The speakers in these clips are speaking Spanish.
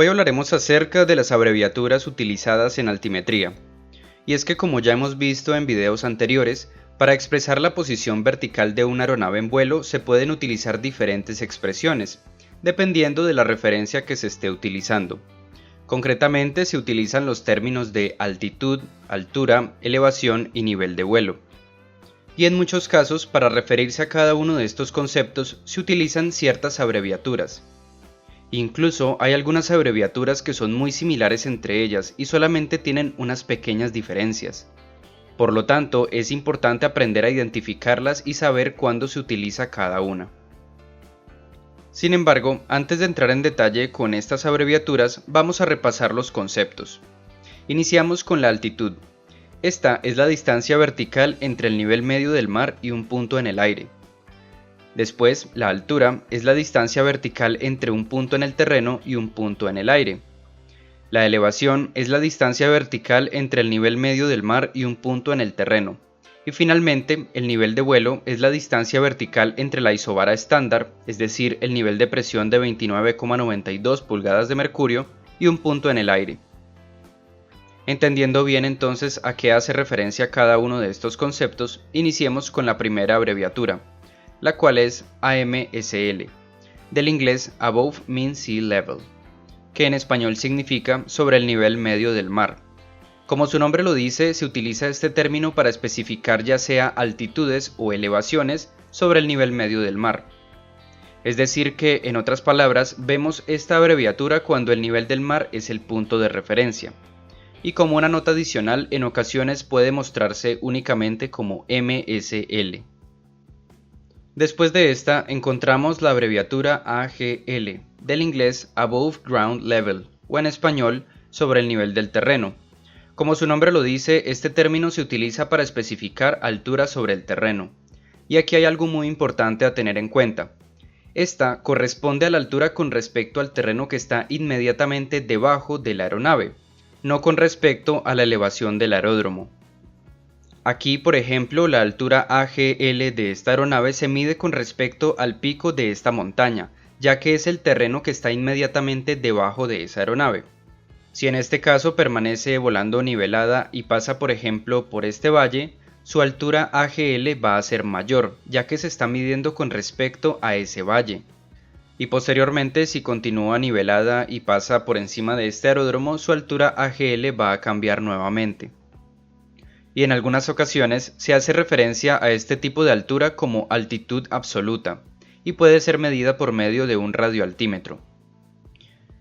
Hoy hablaremos acerca de las abreviaturas utilizadas en altimetría. Y es que, como ya hemos visto en videos anteriores, para expresar la posición vertical de una aeronave en vuelo se pueden utilizar diferentes expresiones, dependiendo de la referencia que se esté utilizando. Concretamente se utilizan los términos de altitud, altura, elevación y nivel de vuelo. Y en muchos casos, para referirse a cada uno de estos conceptos, se utilizan ciertas abreviaturas. Incluso hay algunas abreviaturas que son muy similares entre ellas y solamente tienen unas pequeñas diferencias. Por lo tanto, es importante aprender a identificarlas y saber cuándo se utiliza cada una. Sin embargo, antes de entrar en detalle con estas abreviaturas, vamos a repasar los conceptos. Iniciamos con la altitud. Esta es la distancia vertical entre el nivel medio del mar y un punto en el aire. Después, la altura es la distancia vertical entre un punto en el terreno y un punto en el aire. La elevación es la distancia vertical entre el nivel medio del mar y un punto en el terreno. Y finalmente, el nivel de vuelo es la distancia vertical entre la isobara estándar, es decir, el nivel de presión de 29,92 pulgadas de mercurio, y un punto en el aire. Entendiendo bien entonces a qué hace referencia cada uno de estos conceptos, iniciemos con la primera abreviatura, la cual es AMSL, del inglés Above Mean Sea Level, que en español significa sobre el nivel medio del mar. Como su nombre lo dice, se utiliza este término para especificar ya sea altitudes o elevaciones sobre el nivel medio del mar. Es decir que, en otras palabras, vemos esta abreviatura cuando el nivel del mar es el punto de referencia. Y como una nota adicional, en ocasiones puede mostrarse únicamente como MSL. Después de esta encontramos la abreviatura AGL, del inglés Above Ground Level, o en español, sobre el nivel del terreno. Como su nombre lo dice, este término se utiliza para especificar altura sobre el terreno. Y aquí hay algo muy importante a tener en cuenta. Esta corresponde a la altura con respecto al terreno que está inmediatamente debajo de la aeronave, no con respecto a la elevación del aeródromo. Aquí, por ejemplo, la altura AGL de esta aeronave se mide con respecto al pico de esta montaña, ya que es el terreno que está inmediatamente debajo de esa aeronave. Si en este caso permanece volando nivelada y pasa, por ejemplo, por este valle, su altura AGL va a ser mayor, ya que se está midiendo con respecto a ese valle. Y posteriormente, si continúa nivelada y pasa por encima de este aeródromo, su altura AGL va a cambiar nuevamente. Y en algunas ocasiones se hace referencia a este tipo de altura como altitud absoluta, y puede ser medida por medio de un radioaltímetro.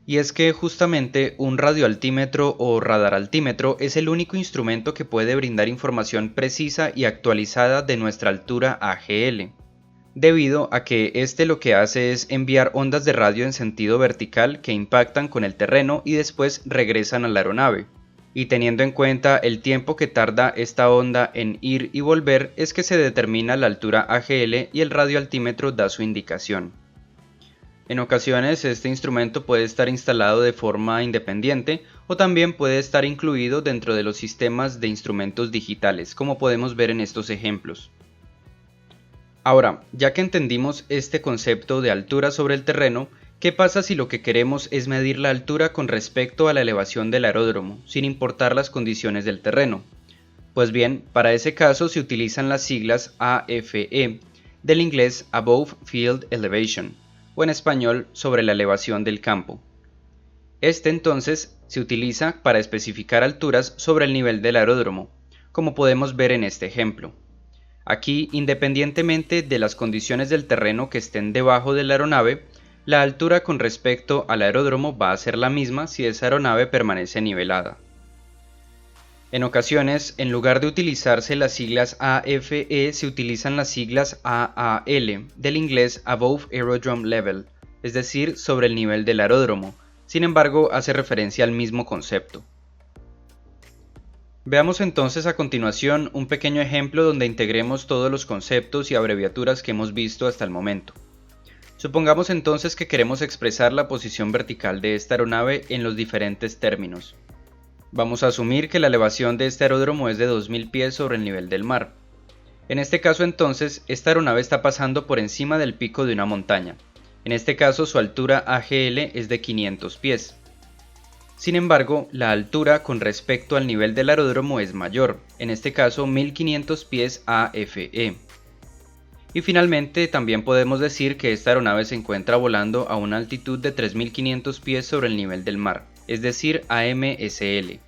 Y es que justamente un radioaltímetro o radaraltímetro es el único instrumento que puede brindar información precisa y actualizada de nuestra altura AGL, debido a que este lo que hace es enviar ondas de radio en sentido vertical que impactan con el terreno y después regresan a la aeronave. Y teniendo en cuenta el tiempo que tarda esta onda en ir y volver, es que se determina la altura AGL y el radioaltímetro da su indicación. En ocasiones este instrumento puede estar instalado de forma independiente o también puede estar incluido dentro de los sistemas de instrumentos digitales, como podemos ver en estos ejemplos. Ahora, ya que entendimos este concepto de altura sobre el terreno, ¿qué pasa si lo que queremos es medir la altura con respecto a la elevación del aeródromo, sin importar las condiciones del terreno? Pues bien, para ese caso se utilizan las siglas AFE, del inglés Above Field Elevation, o en español, sobre la elevación del campo. Este entonces se utiliza para especificar alturas sobre el nivel del aeródromo, como podemos ver en este ejemplo. Aquí, independientemente de las condiciones del terreno que estén debajo de la aeronave, la altura con respecto al aeródromo va a ser la misma si esa aeronave permanece nivelada. En ocasiones, en lugar de utilizarse las siglas AFE, se utilizan las siglas AAL, del inglés Above Aerodrome Level, es decir, sobre el nivel del aeródromo. Sin embargo, hace referencia al mismo concepto. Veamos entonces a continuación un pequeño ejemplo donde integremos todos los conceptos y abreviaturas que hemos visto hasta el momento. Supongamos entonces que queremos expresar la posición vertical de esta aeronave en los diferentes términos. Vamos a asumir que la elevación de este aeródromo es de 2000 pies sobre el nivel del mar. En este caso entonces, esta aeronave está pasando por encima del pico de una montaña. En este caso su altura AGL es de 500 pies. Sin embargo, la altura con respecto al nivel del aeródromo es mayor, en este caso 1500 pies AFE. Y finalmente también podemos decir que esta aeronave se encuentra volando a una altitud de 3500 pies sobre el nivel del mar, es decir, AMSL.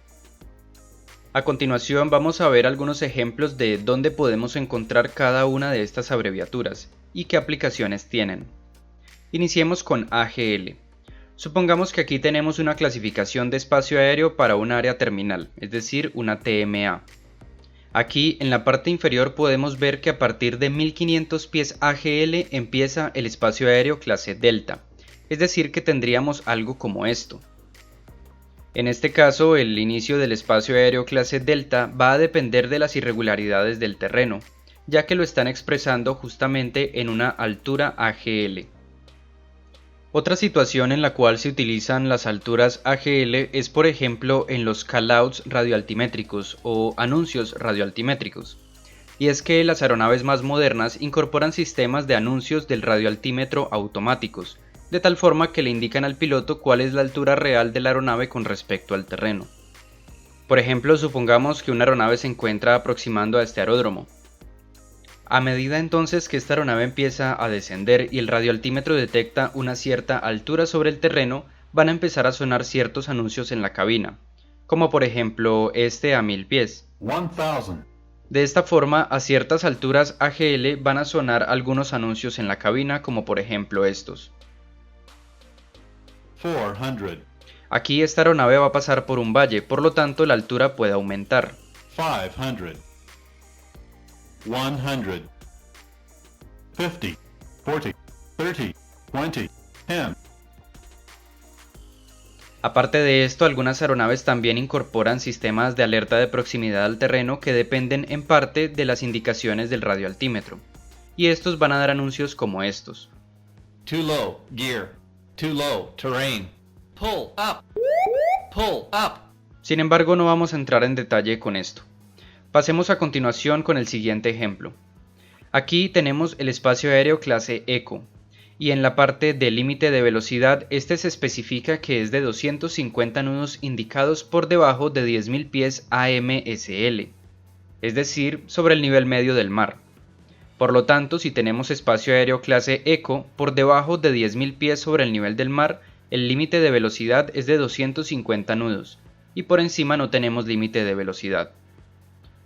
A continuación vamos a ver algunos ejemplos de dónde podemos encontrar cada una de estas abreviaturas y qué aplicaciones tienen. Iniciemos con AGL. Supongamos que aquí tenemos una clasificación de espacio aéreo para un área terminal, es decir, una TMA. Aquí en la parte inferior podemos ver que a partir de 1500 pies AGL empieza el espacio aéreo clase Delta, es decir que tendríamos algo como esto. En este caso, el inicio del espacio aéreo clase Delta va a depender de las irregularidades del terreno, ya que lo están expresando justamente en una altura AGL. Otra situación en la cual se utilizan las alturas AGL es por ejemplo en los callouts radioaltimétricos o anuncios radioaltimétricos. Y es que las aeronaves más modernas incorporan sistemas de anuncios del radioaltímetro automáticos, de tal forma que le indican al piloto cuál es la altura real de la aeronave con respecto al terreno. Por ejemplo, supongamos que una aeronave se encuentra aproximando a este aeródromo. A medida entonces que esta aeronave empieza a descender y el radioaltímetro detecta una cierta altura sobre el terreno, van a empezar a sonar ciertos anuncios en la cabina, como por ejemplo este a 1000 pies. 1000. De esta forma, a ciertas alturas AGL van a sonar algunos anuncios en la cabina, como por ejemplo estos. 400. Aquí esta aeronave va a pasar por un valle, por lo tanto la altura puede aumentar. 500. 100. 50. 40. 30. 20. 10. Aparte de esto, algunas aeronaves también incorporan sistemas de alerta de proximidad al terreno que dependen en parte de las indicaciones del radioaltímetro, y estos van a dar anuncios como estos. Too low. Gear. Too low. Terrain. Pull up. Pull up. Sin embargo, no vamos a entrar en detalle con esto. Pasemos a continuación con el siguiente ejemplo. Aquí tenemos el espacio aéreo clase ECO, y en la parte de límite de velocidad este se especifica que es de 250 nudos indicados por debajo de 10.000 pies AMSL, es decir, sobre el nivel medio del mar. Por lo tanto, si tenemos espacio aéreo clase ECO por debajo de 10.000 pies sobre el nivel del mar, el límite de velocidad es de 250 nudos, y por encima no tenemos límite de velocidad.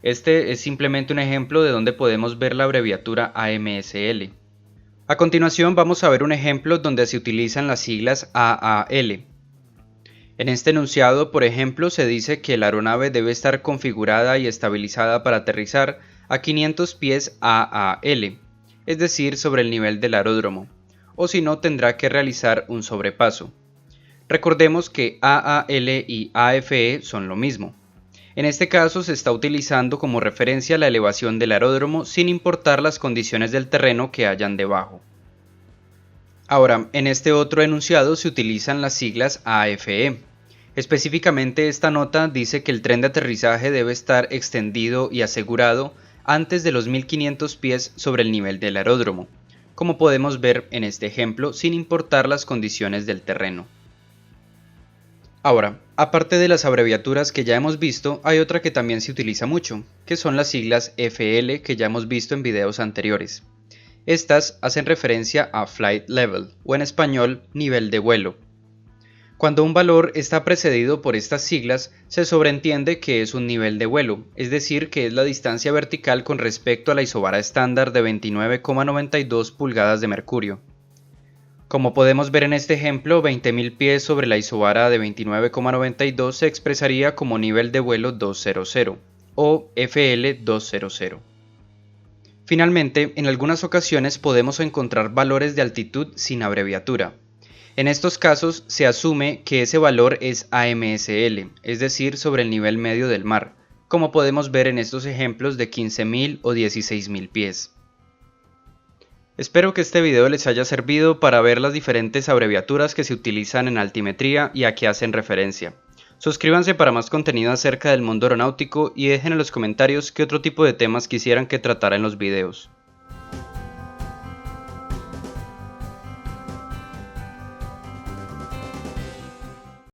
Este es simplemente un ejemplo de donde podemos ver la abreviatura AMSL. A continuación vamos a ver un ejemplo donde se utilizan las siglas AAL. En este enunciado, por ejemplo, se dice que la aeronave debe estar configurada y estabilizada para aterrizar a 500 pies AAL, es decir, sobre el nivel del aeródromo, o si no tendrá que realizar un sobrepaso. Recordemos que AAL y AFE son lo mismo. En este caso se está utilizando como referencia la elevación del aeródromo sin importar las condiciones del terreno que hayan debajo. Ahora, en este otro enunciado se utilizan las siglas AFE. Específicamente esta nota dice que el tren de aterrizaje debe estar extendido y asegurado antes de los 1500 pies sobre el nivel del aeródromo, como podemos ver en este ejemplo sin importar las condiciones del terreno. Ahora, aparte de las abreviaturas que ya hemos visto, hay otra que también se utiliza mucho, que son las siglas FL que ya hemos visto en videos anteriores. Estas hacen referencia a Flight Level, o en español, nivel de vuelo. Cuando un valor está precedido por estas siglas, se sobreentiende que es un nivel de vuelo, es decir, que es la distancia vertical con respecto a la isobara estándar de 29,92 pulgadas de mercurio. Como podemos ver en este ejemplo, 20.000 pies sobre la isobara de 29,92 se expresaría como nivel de vuelo 200 o FL 200. Finalmente, en algunas ocasiones podemos encontrar valores de altitud sin abreviatura. En estos casos se asume que ese valor es AMSL, es decir, sobre el nivel medio del mar, como podemos ver en estos ejemplos de 15.000 o 16.000 pies. Espero que este video les haya servido para ver las diferentes abreviaturas que se utilizan en altimetría y a qué hacen referencia. Suscríbanse para más contenido acerca del mundo aeronáutico y dejen en los comentarios qué otro tipo de temas quisieran que tratara en los videos.